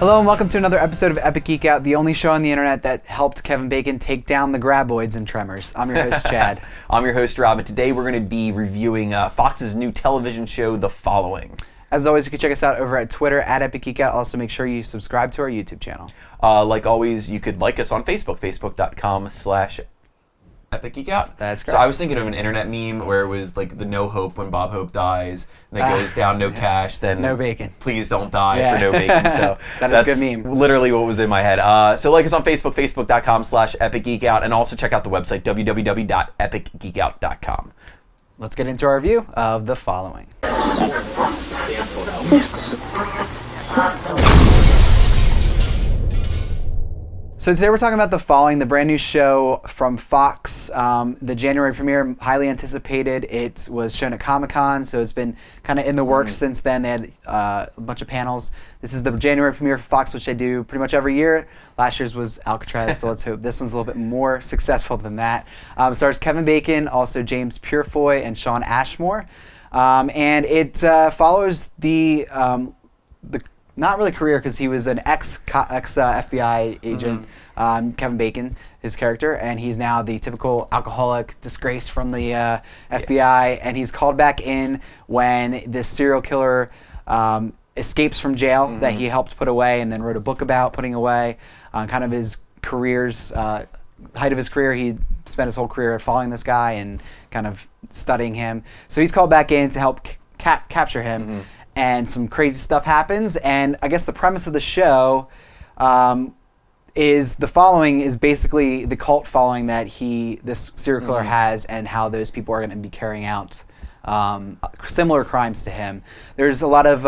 Hello and welcome to another episode of Epic Geek Out, the only show on the internet that helped Kevin Bacon take down the graboids in Tremors. I'm your host, Chad. I'm your host, Rob, and today we're going to be reviewing Fox's new television show, The Following. As always, you can check us out over at Twitter at Epic Geek Out. Also, make sure you subscribe to our YouTube channel. Like always, you could like us on Facebook, facebook.com/EpicGeekOut. That's correct. So I was thinking of an internet meme where it was like the no hope when Bob Hope dies, and it goes down no cash, then no bacon. Please don't die for no bacon. So that's a good meme. Literally what was in my head. So like us on Facebook, facebook.com/EpicGeekOut, and also check out the website, www.epicgeekout.com. Let's get into our review of The Following. So today we're talking about The Following, the brand new show from Fox. The January premiere, highly anticipated. It was shown at Comic-Con, so it's been kind of in the works since then. They had a bunch of panels. This is the January premiere for Fox, which they do pretty much every year. Last year's was Alcatraz, so let's hope this one's a little bit more successful than that. Stars Kevin Bacon, also James Purefoy, and Shawn Ashmore. And it follows the not really career, because he was an ex FBI agent, Kevin Bacon, his character, and he's now the typical alcoholic disgrace from the FBI, and he's called back in when this serial killer escapes from jail that he helped put away and then wrote a book about putting away. Kind of his career's height of his career, he spent his whole career following this guy and kind of studying him. So he's called back in to help capture him. And some crazy stuff happens, and I guess the premise of the show is The Following is basically the cult following that this serial killer has, and how those people are going to be carrying out similar crimes to him. There's a lot of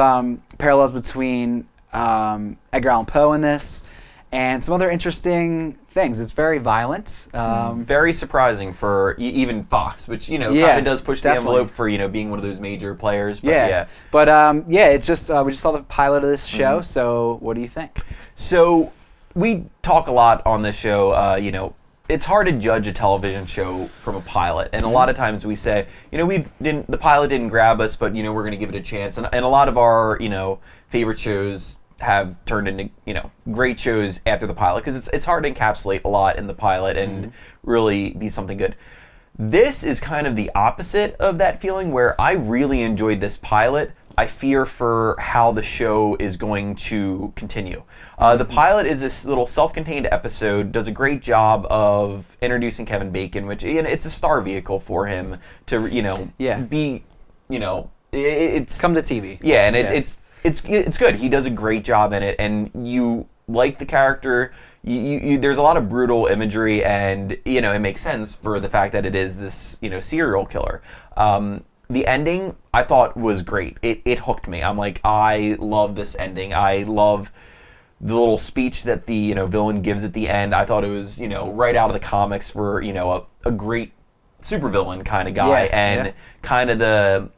parallels between Edgar Allan Poe in this, and some other interesting things. It's very violent. Very surprising for even Fox, which, kind of does push the envelope for, being one of those major players. But But it's just, we just saw the pilot of this show, so what do you think? So we talk a lot on this show, it's hard to judge a television show from a pilot, and a lot of times we say, the pilot didn't grab us, but, we're going to give it a chance. And a lot of our, favorite shows have turned into great shows after the pilot, because it's hard to encapsulate a lot in the pilot and really be something good. This is kind of the opposite of that feeling, where I really enjoyed this pilot. I fear for how the show is going to continue. The pilot is this little self-contained episode, does a great job of introducing Kevin Bacon, which it's a star vehicle for him to be it's come to TV. Yeah, and it's good. He does a great job in it, and you like the character. There's a lot of brutal imagery, and it makes sense for the fact that it is this serial killer. The ending I thought was great. It hooked me. I'm like, I love this ending. I love the little speech that the villain gives at the end. I thought it was right out of the comics for a great supervillain kind of guy, kind of the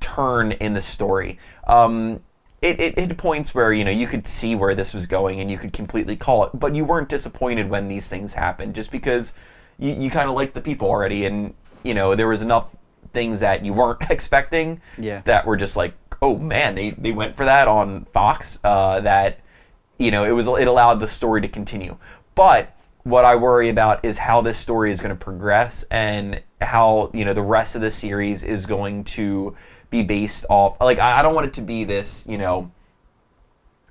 turn in the story. It hit points where you could see where this was going, and you could completely call it, but you weren't disappointed when these things happened, just because you kind of liked the people already, and there was enough things that you weren't expecting that were just like, oh man, they went for that on Fox, that it allowed the story to continue. But what I worry about is how this story is going to progress, and how the rest of the series is going to be based off. Like, I don't want it to be this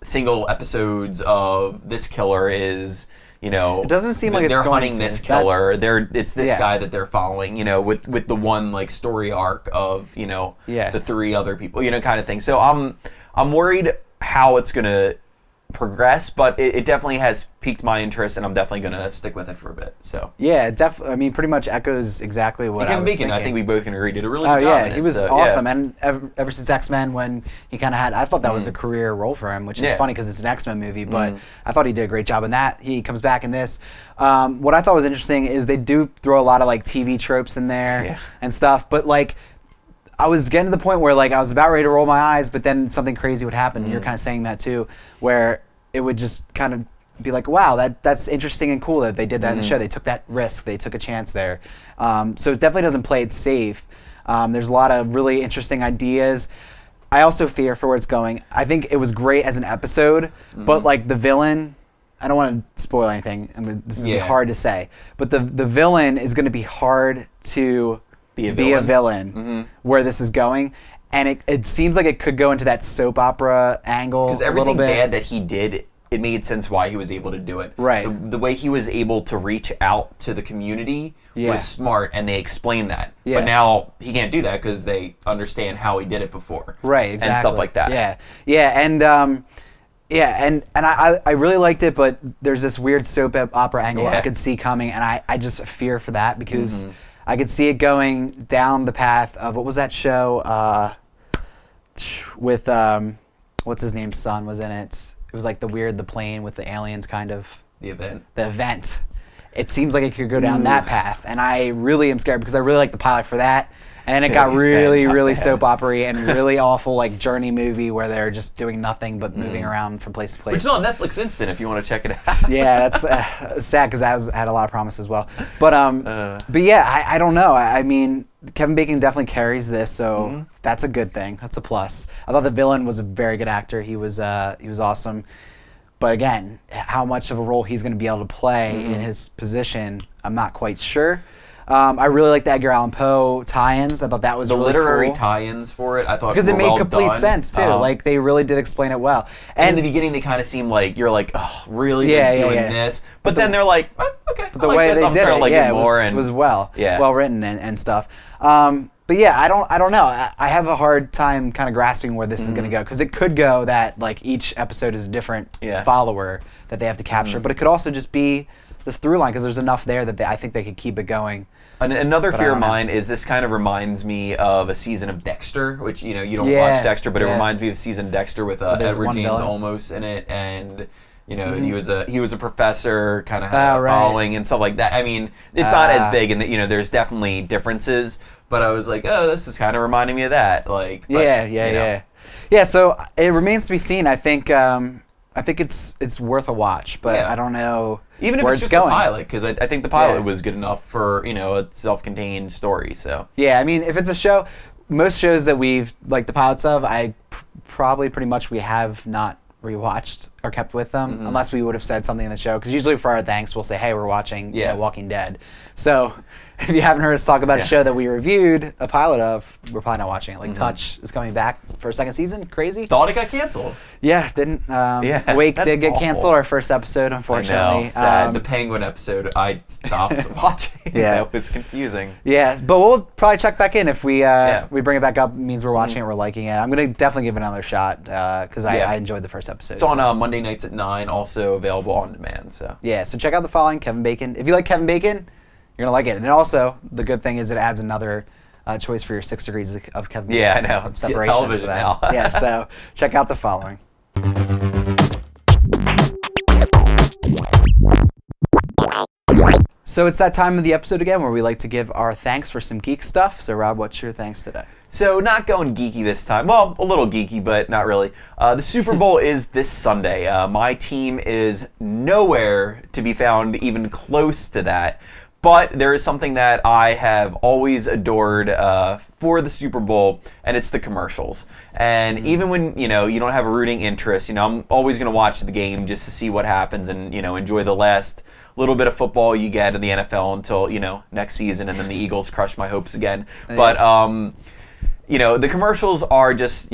single episodes of this killer is it doesn't seem like they're it's going hunting to. this killer. It's this guy that they're following. With the one like story arc of the three other people. Kind of thing. So I'm worried how it's gonna progress, but it definitely has piqued my interest, and I'm definitely going to stick with it for a bit. So I mean, pretty much echoes exactly what I was thinking. I think we both can agree, did a really good job. He was awesome, and ever since X-Men, when he kind of I thought that was a career role for him, which is funny because it's an X-Men movie, but I thought he did a great job in that. He comes back in this. What I thought was interesting is they do throw a lot of like TV tropes in there and stuff, but like, I was getting to the point where like I was about ready to roll my eyes, but then something crazy would happen. And you're kind of saying that too, where it would just kind of be like, wow, that's interesting and cool that they did that in the show. They took that risk. They took a chance there. So it definitely doesn't play it safe. There's a lot of really interesting ideas. I also fear for where it's going. I think it was great as an episode, but like the villain, I don't want to spoil anything. This is gonna be hard to say, but the villain is going to be hard to be a villain where this is going. And it seems like it could go into that soap opera angle a little bit. Because everything bad that he did, it made sense why he was able to do it. Right. The way he was able to reach out to the community was smart, and they explained that. Yeah. But now he can't do that because they understand how he did it before. Right, exactly. And stuff like that. Yeah, and I really liked it, but there's this weird soap opera angle I could see coming, and I just fear for that because I could see it going down the path of, what was that show with what's his name's son was in it. It was like the plane with the aliens kind of. The event. It seems like it could go down that path, and I really am scared because I really like the pilot for that. And it got really soap opera-y and really awful, like journey movie where they're just doing nothing but moving around from place to place. Which is on Netflix Instant if you want to check it out. Yeah, that's sad because that had a lot of promise as well. But yeah, I don't know. I mean, Kevin Bacon definitely carries this, so that's a good thing. That's a plus. I thought the villain was a very good actor. He was awesome. But again, how much of a role he's going to be able to play in his position, I'm not quite sure. I really like the Edgar Allan Poe tie-ins. I thought that was really cool. The literary tie-ins for it, I thought, because it made complete sense too. Like they really did explain it well. And in the beginning, they kind of seemed like you're like, oh, really? They're doing this, but then they're like, oh, okay. But the way they did it, was well written and stuff. But yeah, I don't know. I have a hard time kind of grasping where this is going to go, because it could go that like each episode is a different follower that they have to capture, but it could also just be this through line because there's enough there that I think they could keep it going. Another fear of mine is this kind of reminds me of a season of Dexter, which you don't watch Dexter, but it reminds me of a season of Dexter with Edward James Olmos in it, and he was a professor kind of following and stuff like that. I mean, it's not as big, and there's definitely differences, but I was like, oh, this is kind of reminding me of that. Like, yeah. So it remains to be seen. I think it's worth a watch, but I don't know. Even if where it's just going. The pilot, because I think the pilot was good enough for a self-contained story. So yeah, I mean, if it's a show, most shows that we've like the pilots of, probably pretty much we have not rewatched or kept with them, unless we would have said something in the show. Because usually for our thanks, we'll say, hey, we're watching Walking Dead. So if you haven't heard us talk about a show that we reviewed a pilot of, we're probably not watching it. Like Touch is coming back for a second season. Crazy. Thought it got canceled. Yeah, didn't. Wake did get canceled. Our first episode, unfortunately. I know, sad. The Penguin episode, I stopped watching. It was confusing. Yeah, but we'll probably check back in if we bring it back up. It means we're watching it, we're liking it. I'm gonna definitely give it another shot because I enjoyed the first episode. It's on Monday nights at 9, also available on demand. So so check out The Following, Kevin Bacon. If you like Kevin Bacon, you're gonna like it. And also, the good thing is it adds another choice for your 6 degrees of Kevin Bacon. Yeah, I know. Separation television now. So check out The Following. So it's that time of the episode again where we like to give our thanks for some geek stuff. So Rob, what's your thanks today? So not going geeky this time. Well, a little geeky, but not really. The Super Bowl is this Sunday. My team is nowhere to be found even close to that. But there is something that I have always adored for the Super Bowl, and it's the commercials. And even when you don't have a rooting interest, I'm always going to watch the game just to see what happens and enjoy the last little bit of football you get in the NFL until next season, and then the Eagles crush my hopes again. Yeah. But the commercials are just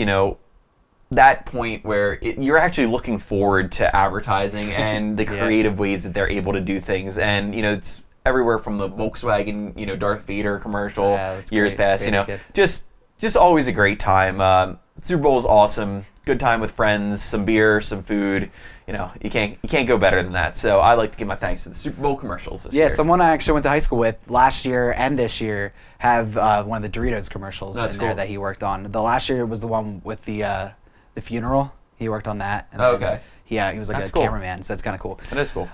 that point where you're actually looking forward to advertising and the creative ways that they're able to do things, and it's everywhere from the Volkswagen, Darth Vader commercial years past, just always a great time. Super Bowl is awesome. Good time with friends, some beer, some food. You can't go better than that. So I like to give my thanks to the Super Bowl commercials this year. Yeah, someone I actually went to high school with last year and this year have one of the Doritos commercials there that he worked on. The last year was the one with the funeral. He worked on that. And okay. He was like cameraman, so it's kind of cool. That is cool.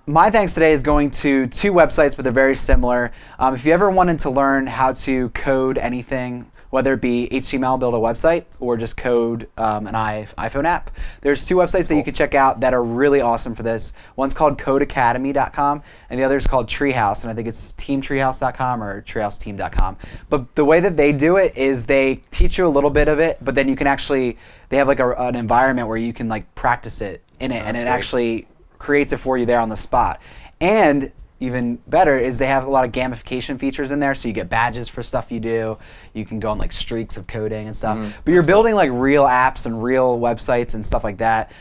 My thanks today is going to 2 websites, but they're very similar. If you ever wanted to learn how to code anything whether it be HTML, build a website, or just code an iPhone app. There's 2 websites that you can check out that are really awesome for this. One's called codeacademy.com, and the other is called Treehouse, and I think it's teamtreehouse.com or treehouseteam.com. But the way that they do it is they teach you a little bit of it, but then you can actually, they have like an environment where you can like practice it in it, and it actually creates it for you there on the spot. And even better is they have a lot of gamification features in there, so you get badges for stuff you do. You can go on like streaks of coding and stuff. But you're building like real apps and real websites and stuff like that.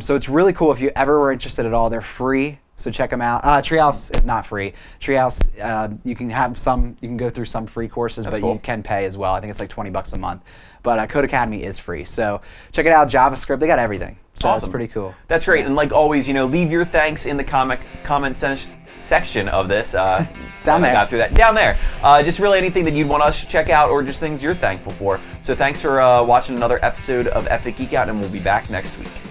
So it's really cool. If you ever were interested at all, they're free. So check them out. Treehouse is not free. Treehouse, you can have some, you can go through some free courses, but you can pay as well. I think it's like $20 a month. But Code Academy is free. So check it out. JavaScript, they got everything. So Awesome. That's pretty cool. That's great. And like always, leave your thanks in the comment section of this. Down there. I got through that. Down there. Just really anything that you'd want us to check out or just things you're thankful for. So thanks for watching another episode of Epic Geek Out, and we'll be back next week.